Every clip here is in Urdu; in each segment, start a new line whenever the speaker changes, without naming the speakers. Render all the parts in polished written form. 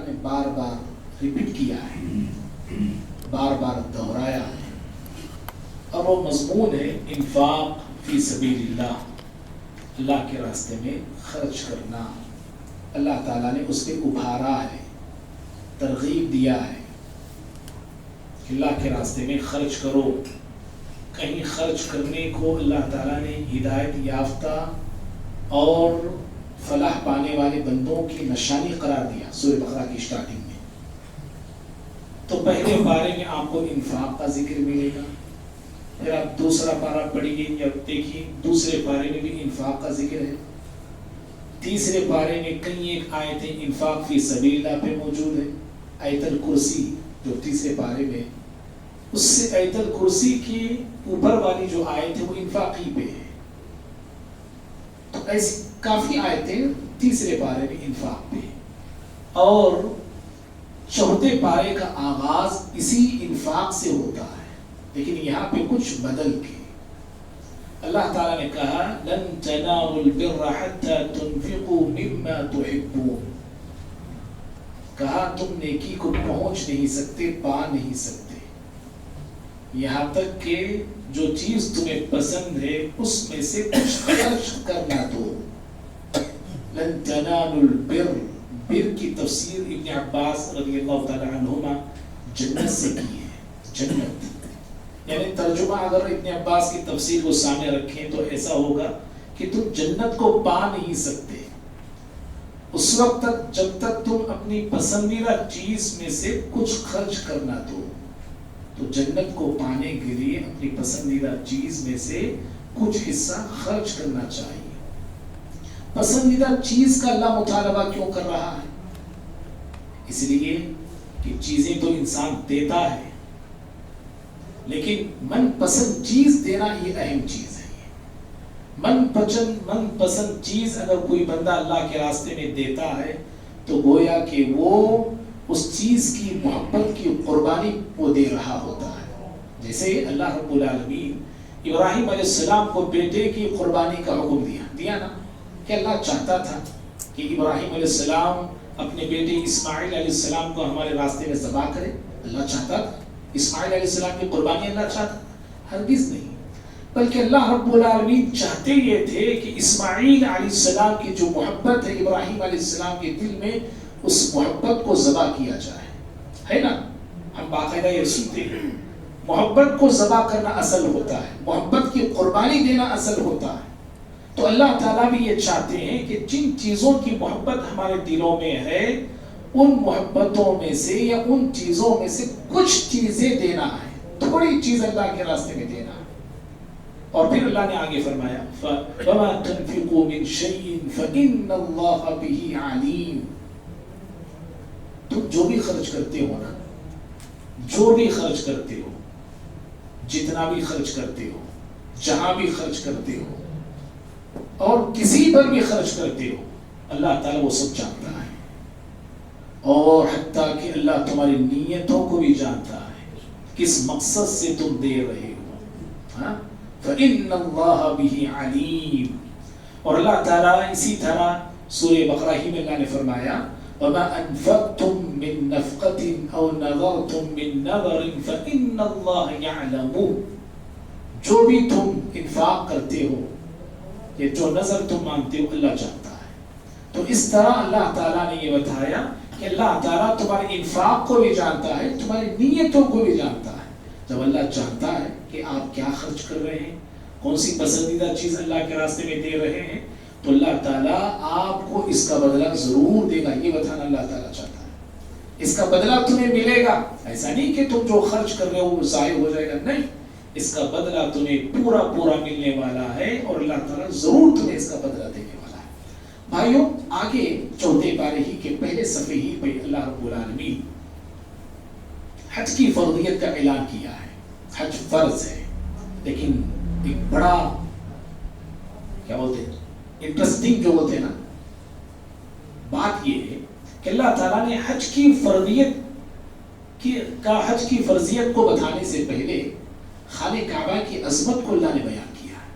تعالیٰ نے بار بار ریپیٹ کیا ہے، بار بار دہرایا ہے، اور وہ مضمون ہے انفاق فی سبیل اللہ، اللہ کے راستے میں خرچ کرنا۔ اللہ تعالیٰ نے اس پہ ابھارا ہے، ترغیب دیا ہے کہ اللہ کے راستے میں خرچ کرو۔ کہیں خرچ کرنے کو اللہ تعالیٰ نے ہدایت یافتہ اور فلاح پانے والے بندوں کی نشانی قرار دیا سورہ بقرہ کی اسٹارٹنگ میں۔ تو پہلے پارے میں آپ کو انفاق کا ذکر ملے گا، پھر آپ دوسرا پارہ پڑھیے یا دیکھیے دوسرے پارے میں بھی انفاق کا ذکر ہے، تیسرے پارے میں کئی ایک آیتیں انفاق فی سبیل اللہ پہ موجود ہے۔ آیت الکرسی جو تیسرے پارے میں، اس سے آیت الکرسی کی اوپر والی جو آیت ہے وہ انفاقی پہ ہے۔ تو ایسی کافی آیتیں تیسرے پارے میں انفاق پہ، اور چوتھے پارے کا آغاز اسی انفاق سے ہوتا ہے، لیکن یہاں پہ کچھ بدل کے اللہ تعالیٰ نے کہا لن تنالوا البر حتى تنفقوا مما تحبون، کہا تم نیکی کو پہنچ نہیں سکتے، پا نہیں سکتے یہاں تک کہ جو چیز تمہیں پسند ہے اس میں سے کچھ خرچ کرنا دو۔ لن تنالوا البر، بر کی تفسیر ابن عباس رضی اللہ تعالی عنہما جنت سے کی ہے، جنت یعنی ترجمہ اگر ابن عباس کی تفسیر کو سامنے رکھیں تو ایسا ہوگا کہ تم جنت کو پا نہیں سکتے اس وقت تک جب تک تم اپنی پسندیدہ چیز میں سے کچھ خرچ کرنا دو۔ تو جنت کو پانے کے لیے اپنی پسندیدہ چیز میں سے کچھ حصہ خرچ کرنا چاہیے۔ پسندیدہ چیز کا اللہ مطالبہ کیوں کر رہا ہے؟ اس لیے کہ چیزیں تو انسان دیتا ہے، لیکن من پسند چیز دینا یہ اہم چیز ہے۔ من پسند چیز اگر کوئی بندہ اللہ کے راستے میں دیتا ہے تو گویا کہ وہ اس چیز کی محبت کی قربانی وہ دے رہا ہوتا ہے۔ جیسے اللہ رب العالمین ابراہیم علیہ السلام کو بیٹے کی قربانی کا حکم دیا نا، کہ اللہ چاہتا تھا کہ ابراہیم علیہ السلام اپنے بیٹے اسماعیل علیہ السلام کو ہمارے راستے میں ذبح کرے؟ اللہ چاہتا تھا اسماعیل علیہ السلام کی قربانی اللہ چاہتا؟ ہرگز نہیں، بلکہ اللہ رب العالمین چاہتے یہ تھے کہ اسماعیل علیہ السلام کی جو محبت ہے ابراہیم علیہ السلام کے دل میں، اس محبت کو ذبح کیا جائے، ہے نا؟ ہم باقاعدہ یہ سنتے ہیں محبت کو ذبح کرنا اصل ہوتا ہے، محبت کی قربانی دینا اصل ہوتا ہے۔ تو اللہ تعالیٰ بھی یہ چاہتے ہیں کہ جن چیزوں کی محبت ہمارے دلوں میں ہے ان محبتوں میں سے یا ان چیزوں میں سے کچھ چیزیں دینا ہے، تھوڑی چیز اللہ کے راستے میں دینا ہے۔ اور پھر اللہ نے آگے فرمایا وَمَا تُنْفِقُوا مِنْ شَيْءٍ فَإِنَّ اللَّهَ بِهِ عَلِيمٌ، تم جو بھی خرچ کرتے ہو نا، جو بھی خرچ کرتے ہو، جتنا بھی خرچ کرتے ہو، جہاں بھی خرچ کرتے ہو اور کسی پر بھی خرچ کرتے ہو، اللہ تعالیٰ وہ سب جانتا ہے، اور حتیٰ کہ اللہ تمہاری نیتوں کو بھی جانتا ہے، کس مقصد سے تم دے رہے ہو۔ فَإِنَّ اللَّهَ بِهِ عَلِيمٌ۔ اور اللہ تعالیٰ اسی طرح سورہ بقرہ ہی میں اللہ نے فرمایا وَمَا أَنفَقْتُم مِّن نَفْقَةٍ أَوْ نَذَرْتُم مِّن نَذَرٍ فَإِنَّ اللَّهَ يَعْلَمُ، جو بھی تم انفاق کرتے ہو یا جو نظر تم مانتے ہو اللہ جانتا ہے۔ تو اس طرح اللہ تعالیٰ نے یہ بتایا کہ اللہ تعالیٰ تمہارے انفاق کو بھی جانتا ہے، تمہاری نیتوں کو بھی جانتا ہے۔ جب اللہ جانتا ہے کہ آپ کیا خرچ کر رہے ہیں، کون سی پسندیدہ چیز اللہ کے راستے میں دے رہے ہیں، تو اللہ تعالیٰ آپ کو اس کا بدلہ ضرور دے گا، یہ بتانا اللہ تعالیٰ چاہتا ہے۔ اس کا بدلہ تمہیں ملے گا، ایسا نہیں کہ تم جو خرچ کر رہے ہو وہ ضائع ہو جائے گا، نہیں، اس کا بدلہ تمہیں پورا پورا ملنے والا ہے، اور اللہ تعالیٰ ضرور تمہیں اس کا بدلہ دینے والا ہے۔ بھائیوں، آگے چوتھے پارے ہی کے پہلے صفحے ہی پہ اللہ رب العالمین حج کی فرضیت کا اعلان کیا ہے۔ حج فرض ہے، لیکن ایک بڑا کیا بولتے ہیں انٹرسٹنگ جو ہوتے ہیں نا بات یہ ہے کہ اللہ تعالیٰ نے حج کی فرضیت کو بتانے سے پہلے خانہ کعبہ کی عظمت کو اللہ نے بیان کیا ہے،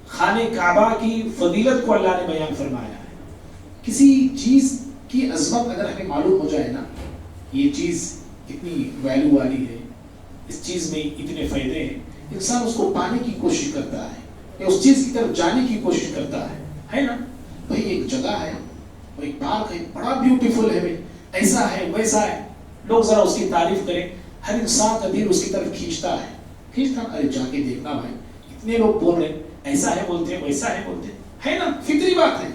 خانہ کعبہ کی فضیلت کو اللہ نے بیان فرمایا ہے۔ کسی چیز کی عظمت اگر ہمیں معلوم ہو جائے نا، یہ چیز اتنی ویلیو والی ہے، اس چیز میں اتنے فائدے ہیں، انسان اس کو پانے کی کوشش کرتا ہے یا اس چیز کی طرف جانے کی کوشش کرتا ہے نا. بھائی ایک جگہ ہے، وہ ایک پارک ہے، بڑا بیوٹیفل ہے، بھائی ایسا ہے ویسا ہے، لوگ ذرا اس کی تعریف کریں، ہر انسان کا دل اس کی طرف کھینچتا ہے، ارے جا کے دیکھنا بھائی، اتنے لوگ بول رہے ہیں، ایسا ہے بولتے ہیں، ویسا ہے بولتے ہیں، ہے نا، فطری بات ہے.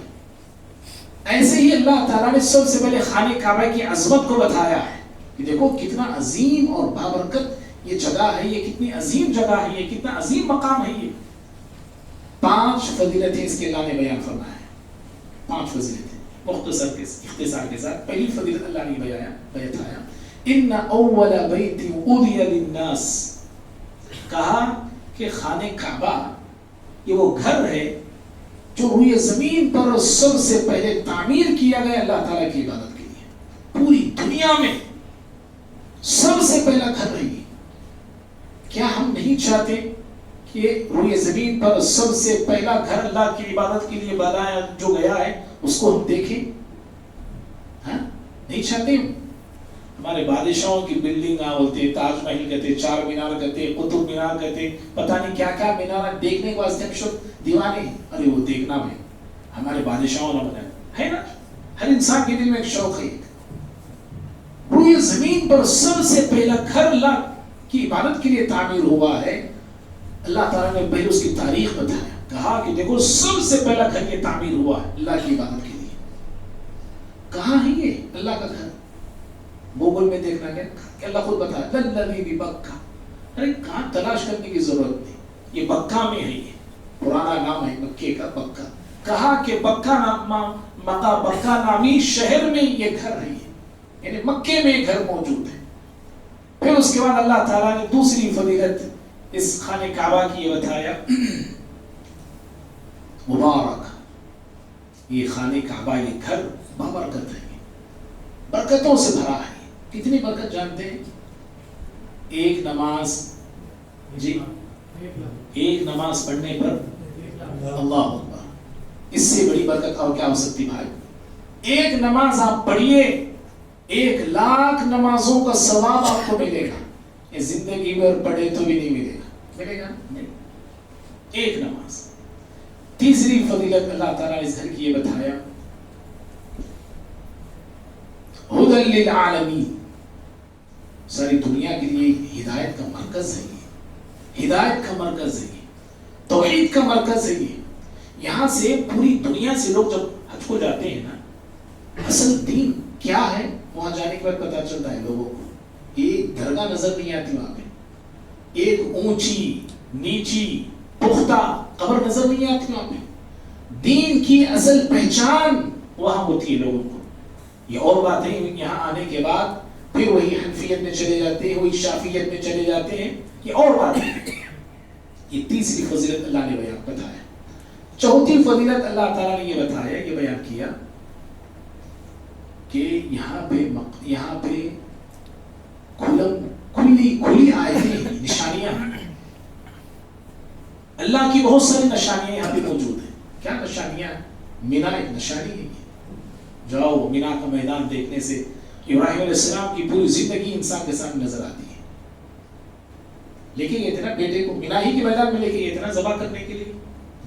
ایسے ہی اللہ تعالیٰ نے سب سے پہلے خانہ کعبہ کی عظمت کو بتایا ہے کہ دیکھو کتنا عظیم اور بابرکت یہ جگہ ہے، یہ کتنی عظیم جگہ ہے، یہ کتنا عظیم مقام ہے. یہ 5 فضیلتیں اس کے اللہ نے بیان فرمایا ہے. 5 فضیلتیں مختصر کے اختصار کے ساتھ. پہلی فضیلت اللہ نے بتایا ان اول بیت وضع للناس، کہا کہ خانہ کعبہ یہ وہ گھر ہے جو روئے زمین پر سب سے پہلے تعمیر کیا گیا اللہ تعالیٰ کی عبادت کے لیے. پوری دنیا میں سب سے پہلا گھر ہے یہ. کیا ہم نہیں چاہتے کہ روئے زمین پر سب سے پہلا گھر اللہ کی عبادت کے لیے بنایا جو گیا ہے اس کو ہم دیکھیں؟ ہاں نہیں چاہتے ہم. ہمارے بادشاہوں کی بلڈنگ بولتے، تاج محل کہتے، 4 مینار کہتے، قطب مینار کہتے، پتہ نہیں کیا کیا مینار دیکھنے کے واسطے ہم شب دیوانے. ارے وہ دیکھنا میں ہمارے بادشاہوں نے بنایا ہے نا. ہر انسان کے دل میں ایک شوق ہے. روئے زمین پر سب سے پہلا گھر اللہ کی عبادت کے لیے تعمیر ہوا ہے. اللہ تعالیٰ نے پہلے اس کی تاریخ بتایا، کہا کہ دیکھو سب سے پہلا گھر یہ تعمیر ہوا ہے اللہ کی عبادت کے لیے. کہاں ہے یہ اللہ کا گھر؟ گوگل میں دیکھنا گیا کہ اللہ خود بتایا للذی ببکہ. ارے کہاں تلاش کرنے کی ضرورت نہیں، یہ بکہ میں ہے. یہ پرانا نام ہے مکے کا بکہ. کہا کہ بکہ نامی شہر میں یہ گھر ہے، یعنی مکے میں یہ گھر موجود ہے. پھر اس کے بعد اللہ تعالیٰ نے دوسری فضیلت اس خانہ کعبہ کی یہ بتایا مبارک. یہ خانہ کعبہ یہ گھر بابرکت ہے، برکتوں سے بھرا ہے. کتنی برکت جانتے ہیں؟ ایک نماز، جی ایک نماز پڑھنے پر اللہ اکبر، اس سے بڑی برکت اور کیا ہو سکتی بھائی؟ ایک نماز آپ پڑھیے، 1,00,000 نمازوں کا ثواب آپ کو ملے گا. یہ زندگی میں پڑھے تو بھی نہیں ملے گا. ملے گا نہیں. ایک نماز. تیسری فضیلت اللہ تعالیٰ نے اس گھر کی یہ بتایا ہدی للعالمین، ساری دنیا کے لیے ہدایت کا مرکز ہے. یہ ہدایت کا مرکز ہے، یہ توحید کا مرکز ہے. یہ یہاں سے پوری دنیا سے لوگ جب حج کو جاتے ہیں نا، اصل دین کیا ہے وہاں جانے کے بعد پتہ چلتا ہے لوگوں کو. ایک درگاہ نظر نہیں آتی وہاں پہ، ایک اونچی نیچی پختہ قبر نظر نہیں آتی وہاں پہ. دین کی اصل پہچان وہاں ہوتی ہے لوگوں کو. یہ اور بات ہے یہاں آنے کے بعد پھر وہی حنفیت میں چلے جاتے ہیں، وہی شافعیت میں چلے جاتے ہیں. یہ اور بات ہے. یہ تیسری فضیلت اللہ نے بیان بتایا. چوتھی فضیلت اللہ تعالیٰ نے یہ بتایا، یہ بیان کیا کہ یہاں پہ کھلی آیتیں، نشانیاں، اللہ کی بہت ساری نشانیاں یہاں پہ موجود ہیں. کیا نشانیاں؟ مینا ایک نشانی ہے. جاؤ مینا کا میدان دیکھنے سے ابراہیم علیہ السلام کی پوری زندگی انسان کے سامنے نظر آتی ہے. لیکن یہ اتنا بیٹے کو مینا ہی کے میدان میں لے کے اتنا ذبح کرنے کے لیے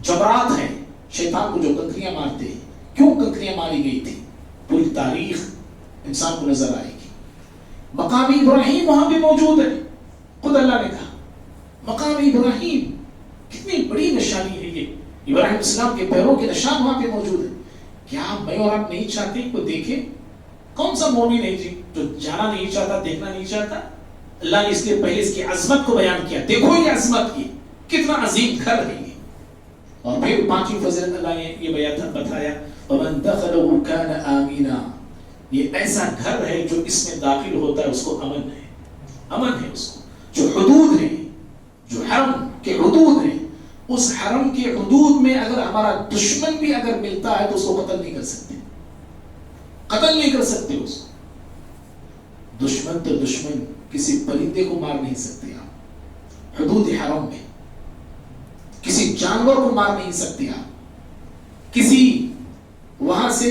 جبرات ہیں شیطان کو جو کنکریاں مارتے ہیں. کیوں کنکریاں ماری گئی تھی؟ پوری تاریخ انسان کو نظر آئے گی. مقام ابراہیم وہاں بھی موجود ہے. خود اللہ نے کہا مقام ابراہیم کتنی بڑی نشانی ہے. یہ ابراہیم السلام کے پیروں کے نشان وہاں پہ موجود ہے. کیا میں اور آپ نہیں چاہتے کو دیکھیں؟ کون سا مومن ہے جی جو جانا نہیں چاہتا، دیکھنا نہیں چاہتا؟ اللہ نے اس لیے پہلے اس کی عظمت کو بیان کیا. دیکھو یہ عظمت کی کتنا عظیم گھر ہے یہ. اور پھر 5ویں فضیلت اللہ نے یہ بیان بتایا وَمَنْ دَخَلَهُ كَانَ آمِنًا. یہ ایسا گھر ہے جو اس میں داخل ہوتا ہے اس کو امن ہے. امن ہے اس کو. جو حدود ہیں، جو حرم کے حدود ہیں، اس حرم کے حدود میں اگر ہمارا دشمن بھی اگر ملتا ہے تو اس کو قتل نہیں کر سکتے. قتل نہیں کر سکتے اس کو. دشمن تو دشمن، کسی پرندے کو مار نہیں سکتے آپ حدود حرم میں. کسی جانور کو مار نہیں سکتے آپ. کسی وہاں سے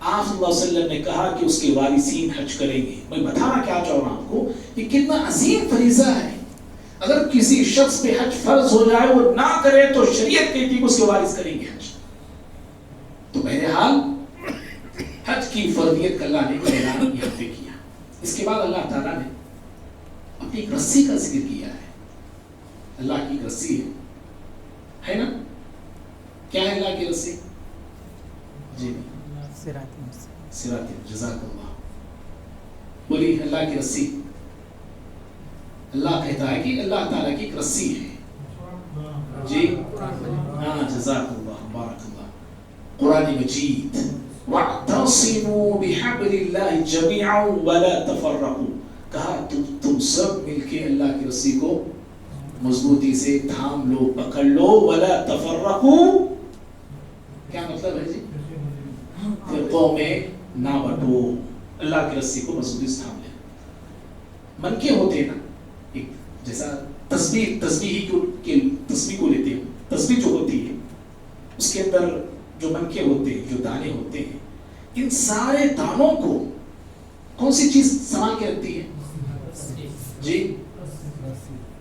آپ صلی اللہ علیہ وسلم نے کہا کہ اس کے وارثین حج کریں گے. میں بتانا کیا چاہ رہا ہوں آپ کو، یہ کتنا عظیم فریضہ ہے. اگر کسی شخص پہ حج فرض ہو جائے وہ نہ کرے تو شریعت کہتی ہے اس کے وارث کریں گے حج. تو بہرحال حج کی فرضیت کا اللہ نے اعلان یہاں پہ کیا. اس کے بعد اللہ تعالیٰ نے اپنی ایک رسی کا ذکر کیا ہے. اللہ کی ایک رسی ہے نا؟ کیا ہے اللہ کی رسی؟ جی صراط. جزاک اللہ. بولی اللہ کی رسی. اللہ کہتا ہے کہ اللہ تعالیٰ کی ایک رسی ہے. جی ہاں جزاک اللہ بارک اللہ. قرآن مجید وَاعْتَصِمُوا بِحَبْلِ اللَّهِ جَمِيعًا وَلَا تَفَرَّقُوا. کہا تم سب مل کے اللہ کی رسی کو مضبوطی سے تھام لو، پکڑ لو. وَلَا تَفَرَّقُوا کیا مطلب ہے جی؟ فرقوں میں نہ بٹو. اللہ کی رسی کو مضبوطی سے تھام لے. منکے ہوتے ہیں نا، ایک جیسا تسبیح کو لیتے ہیں. تسبیح جو ہوتی ہے اس کے اندر جو منکے ہوتے ہیں، جو دانے ہوتے ہیں، ان سارے دانوں کو کون سی چیز سنبھال کے رکھتی ہے؟ جی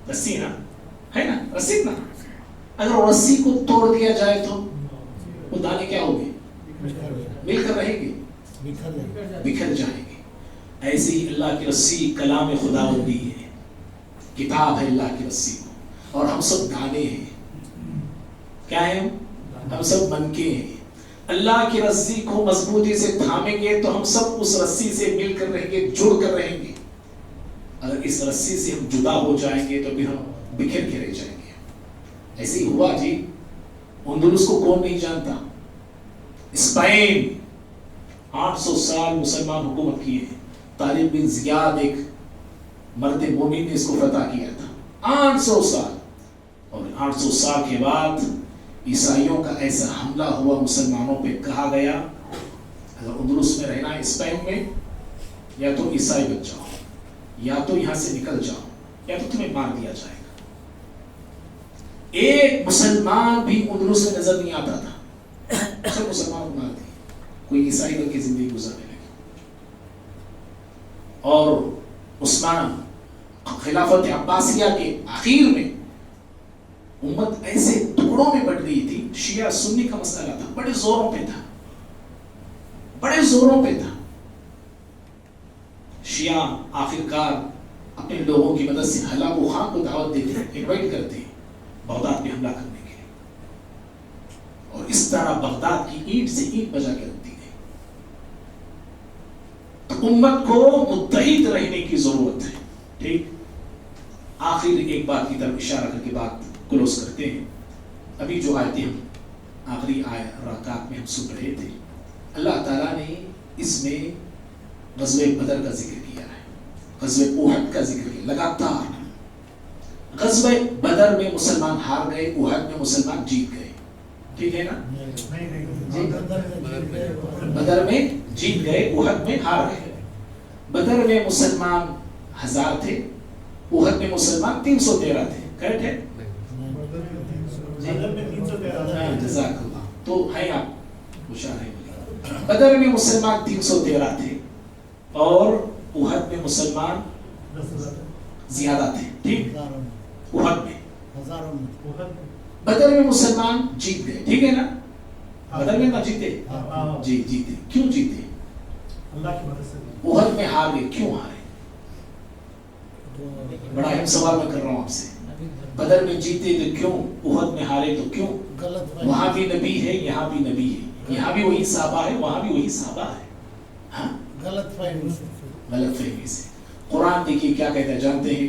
رسی نا، ہے نا رسی نا. اگر رسی کو توڑ دیا جائے تو وہ دانے کیا ہوں گے؟ مل کر رہیں گے، بکھر جائیں گے. ایسے ہی اللہ کی رسی کلام خداوندی ہے، کتاب ہے اللہ کی رسی کو. اور ہم سب دانے ہیں. کیا ہیں ہم سب منکے ہیں. اللہ کی رسی کو مضبوطی سے تھامیں گے تو ہم سب اس رسی سے مل کر رہیں گے، جڑ کر رہیں گے. اگر اس رسی سے ہم جدا ہو جائیں گے تو پھر ہم بکھر کے رہ جائیں گے. ایسے ہی ہوا جی. اندلس کو کون نہیں جانتا؟ اسپین 800 سال مسلمان حکومت کیے ہیں. طارق بن زیاد ایک مرد مومن نے اس کو فتح کیا تھا 800 سال. اور 800 سال کے بعد عیسائیوں کا ایسا حملہ ہوا مسلمانوں پہ. کہا گیا اگر اندلس میں رہنا ہے اسپین میں، یا تو عیسائی بن جاؤ، یا تو یہاں سے نکل جاؤ، یا تو تمہیں مار دیا جائے گا. ایک مسلمان بھی اندلس میں نظر نہیں آتا تھا. سب مسلمان کو مار دی. کوئی عیسائی بن کے زندگی گزارنے لگی. اور عثمان خلافت عباسیہ کے آخر میں امت ایسے ٹکڑوں میں بٹ گئی تھی. شیعہ سنی کا مسئلہ تھا، بڑے زوروں پہ تھا، بڑے زوروں پہ تھا. شیعہ آخرکار اپنے لوگوں کی مدد سے ہلاکو خان کو دعوت دیتے ہیں، انوائٹ کرتے ہیں بغداد پہ حملہ کرنے کے لیے. اور اس طرح بغداد کی اینٹ سے اینٹ بجا کے رکھ دی گئی. تو امت کو متحد رہنے کی ضرورت ہے. ٹھیک. آخر ایک بات کی طرف اشارہ کر کے بات کلوز کرتے ہیں. ابھی جو آیتیں ہم آخری رکعت میں ہم سن رہے تھے، اللہ تعالیٰ نے اس میں غزوہ بدر کا ذکر کیا ہے، غزوہ احد کا ذکر کیا. لگاتار غزوہ بدر میں مسلمان ہار گئے، احد میں مسلمان جیت گئے. ٹھیک ہے نا؟ بدر میں جیت گئے، احد میں ہار گئے. بدر میں مسلمان 1000 تھے، احد میں مسلمان 313 تھے. کریکٹ ہے؟ جزاک اللہ. تو ہے آپ ہوشیار ہیں. بدر میں مسلمان 313 تھے اور احد میں مسلمان زیادہ تھے. ٹھیک. احد میں بدر میں مسلمان جیت گئے. ٹھیک ہے نا؟ بدر میں نہ جیتے. جی جیتے. کیوں جیتے؟ اللہ کی مدد سے. احد میں ہار گئے. کیوں ہارے؟ بڑا اہم سوال میں کر رہا ہوں آپ سے. بدر میں جیتے تو کیوں؟ احد میں ہارے تو کیوں؟ وہاں بھی نبی ہے، یہاں بھی نبی ہے. یہاں بھی وہی صحابہ ہے، وہاں بھی وہی صحابہ ہے. ہاں غلط فہمی سے. قرآن دیکھیے کیا کہتا ہے جانتے ہیں؟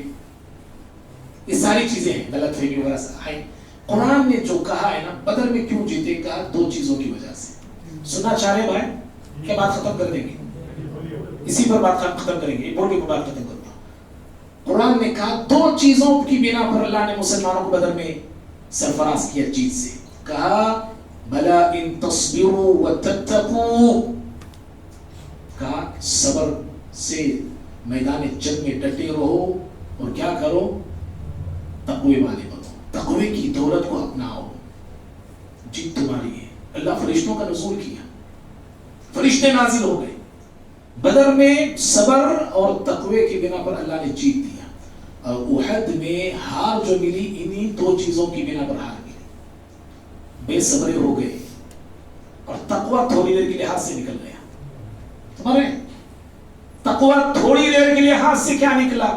یہ ساری چیزیں ہیں غلط فہمی وغیرہ ہے. قرآن نے جو کہا ہے نا بدر میں کیوں جیتے، کہا 2 چیزوں کی وجہ سے. سننا چاہ رہے بھائی؟ کیا بات ختم کر دیں گے؟ اسی پر بات ختم کریں گے. بول کے بات ختم کرتا ہوں. قرآن نے کہا 2 چیزوں کی بنا پر اللہ نے مسلمانوں کو بدر میں سرفراز کیا جیت سے. کہا بلا ان تصبروا وتتقوا، کہا صبر سے میدان جنگ میں ڈٹے رہو اور کیا کرو؟ تقوی والے بنو. تقوی کی دولت کو اپناؤ. جیت تمہاری ہے. اللہ فرشتوں کا نزول کیا. فرشتے نازل ہو گئے. بدر میں صبر اور تقوی کی بنا پر اللہ نے جیت دیا, اور احد میں ہار جو ملی انہی دو چیزوں کی بنا پر ہار ملی. بے صبرے ہو گئے اور تقوی تھوڑی دیر کے لیے ہاتھ سے نکل گیا. تمہارے تقوی تھوڑی دیر کے لیے ہاتھ سے کیا نکلا,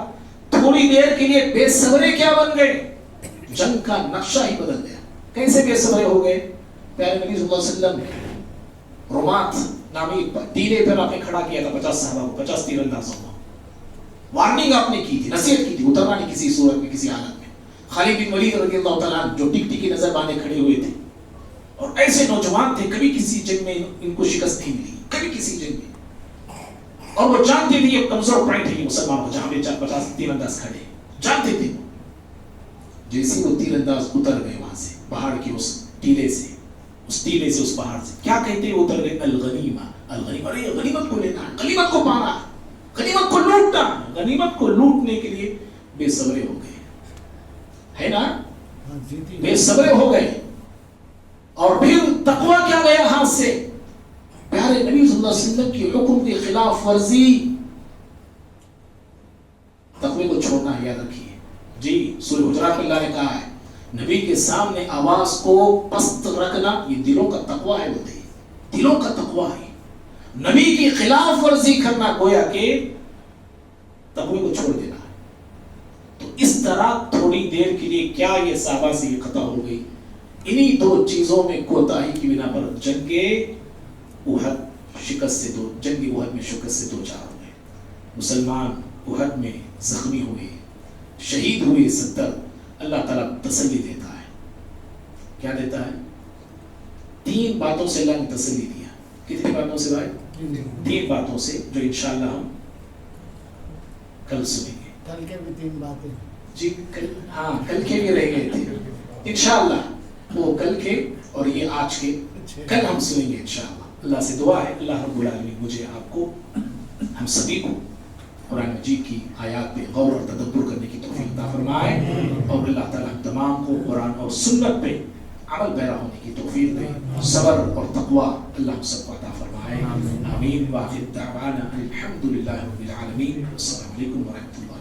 تھوڑی دیر کے لیے بے صبرے کیا بن گئے, جنگ کا نقشہ ہی بدل گیا. کیسے بے صبرے ہو گئے؟ پیارے نبی صلی اللہ علیہ وسلم نے رمات نامی تیرے پر آپ نے کھڑا کیا تھا 50 صحابہ کو, 50 تیر اندازوں کو. وارننگ آپ نے کی تھی, نصیحت کی تھی, اترنا نہیں کسی صورت میں کسی حالت میں. خالد بن ولید رضی اللہ تعالیٰ عنہ جو ٹک ٹکی نظر باندھے کھڑے ہوئے تھے, اور ایسے نوجوان تھے کبھی کسی جنگ میں ان کو شکست نہیں ملی, کبھی کسی جنگ میں, اور وہ جانتے تھے یہ کمزور پوائنٹ ہے یہ مسلمان کو, جہاں پہ 50 تیر انداز کھڑے جانتے تھے. جیسے وہ تیر انداز اتر گئے وہاں سے, پہاڑ کی اس ٹیلے سے, اس پہاڑ سے, کیا کہتے ہیں اتر گئے؟ الغنیمہ, الغنیمہ. ارے غنیمت کو لینا, غنیمت کو پانا, غنیمت کو لوٹنا. غنیمت کو لوٹنے کے لیے بے صبرے ہو گئے, ہے نا, بے صبرے ہو گئے. اور پھر تقوی کیا گیا ہاتھ سے؟ پیارے نبی صلی اللہ علیہ وسلم کی حکم کی خلاف ورزی. تقوی کو چھوڑنا ہے, یاد رکھیے جی. سورہ حجرات میں اللہ نے کہا ہے نبی کے سامنے آواز کو پست رکھنا یہ دلوں کا تقوی ہے. ہوتے دلوں کا تقوی ہے. نبی کی خلاف ورزی کرنا گویا کہ تقوی کو چھوڑ دینا ہے. تو اس طرح تھوڑی دیر کے لیے کیا یہ صحابہ سے یہ قطع ہو گئی, انہی دو چیزوں میں کوتاہی کی بنا پر جنگ احد میں شکست سے دو چار ہوئے. مسلمان احد میں زخمی ہوئے, شہید ہوئے 70. اللہ تعالیٰ تسلی دیتا ہے. کیا دیتا ہے؟ 3 باتوں سے اللہ نے تسلی دیا. کتنی باتوں سے بھائی؟ 3 باتوں سے, جو انشاءاللہ ہم کل سنیں گے.
کل کے بھی 3 باتیں
جی ہاں, کل کے بھی رہ گئے تھے انشاءاللہ, وہ کل کے اور یہ آج کے کل ہم سنیں گے انشاءاللہ. اللہ سے دعا ہے اللہ رب العالمین مجھے, آپ کو, ہم سبھی کو قرآن مجید کی آیات پہ غور اور تدبر کرنے کی توفیق عطا فرمائے, اور اللہ تعالیٰ ہم تمام کو قرآن اور سنت پہ عمل پیرا ہونے کی توفیق دے. صبر اور تقوی اللہ ہم سب کو عطا فرمائے. آمین. وآخر دعوانا الحمدللہ رب العالمین. السلام علیکم ورحمۃ اللہ.